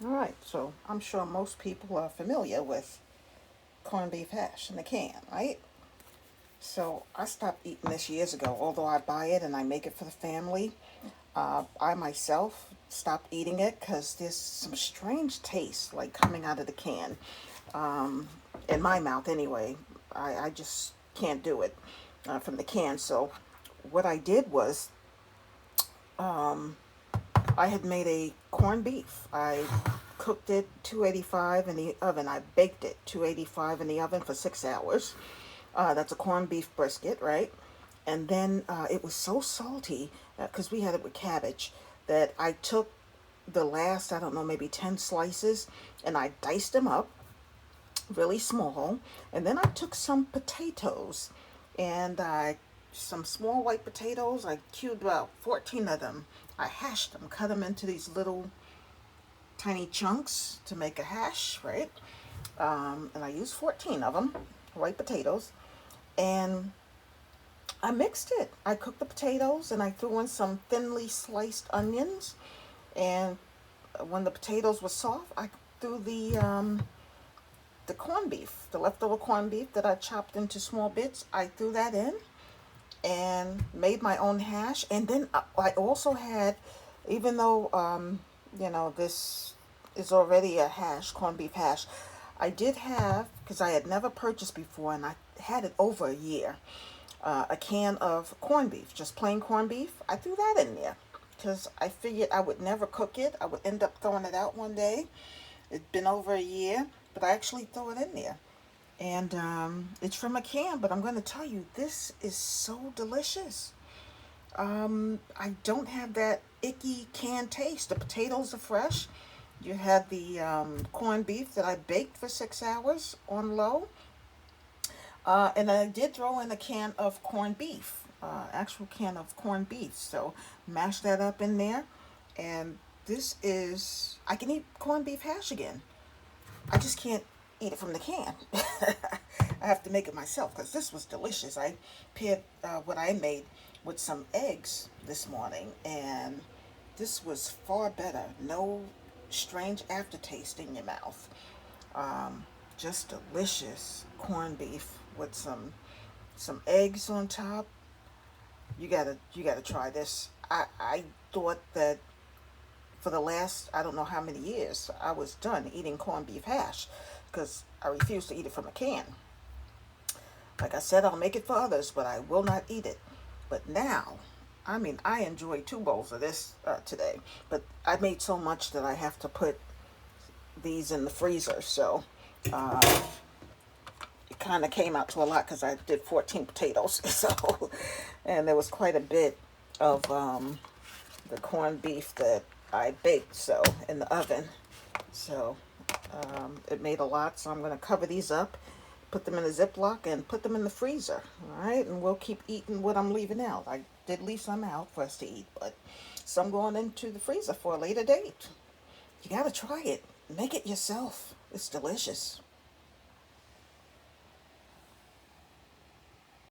All right, so I'm sure most people are familiar with corned beef hash in the can, right? So I stopped eating this years ago, although I buy it and I make it for the family. I myself stopped eating it because there's some strange taste like coming out of the can. In my mouth, anyway. I just can't do it from the can. So what I did was I had made a corned beef. I cooked it 285 in the oven. I baked it 285 in the oven for 6 hours. That's a corned beef brisket, right? And then it was so salty because we had it with cabbage that I took the last, I don't know, maybe 10 slices and I diced them up really small. And then I took some potatoes and some small white potatoes. I cubed about 14 of them. I hashed them, cut them into these little tiny chunks to make a hash, right? And I used 14 of them, white potatoes. And I mixed it. I cooked the potatoes and I threw in some thinly sliced onions. And when the potatoes were soft, I threw the corned beef, the leftover corned beef that I chopped into small bits. I threw that in and made my own hash. And then I also had, even though this is already a hash, corned beef hash, I did have, because I had never purchased before, and I had it over a year, a can of corned beef, just plain corned beef. I threw that in there because I figured I would never cook it. I would end up throwing it out one day. It's been over a year, but I actually threw it in there. And it's from a can, but I'm going to tell you, this is so delicious. I don't have that icky canned taste. The potatoes are fresh. You had the corned beef that I baked for 6 hours on low. And I did throw in a can of corned beef, actual can of corned beef. So mash that up in there. And this is, I can eat corned beef hash again. I just can't eat it from the can. I have to make it myself because this was delicious. I paired what I made with some eggs this morning, and this was far better. No strange aftertaste in your mouth. Um, just delicious corned beef with some eggs on top. You gotta try this. I thought that for the last, I don't know how many years, I was done eating corned beef hash because I refuse to eat it from a can. Like I said, I'll make it for others, but I will not eat it. But now, I mean, I enjoyed 2 bowls of this today, but I made so much that I have to put these in the freezer. So uh, it kind of came out to a lot because I did 14 potatoes. So, and there was quite a bit of the corned beef that I baked so in the oven. So it made a lot. So I'm going to cover these up, put them in a Ziploc, and put them in the freezer. All right, and we'll keep eating what I'm leaving out. I did leave some out for us to eat, but some going into the freezer for a later date. You got to try it. Make it yourself. It's delicious.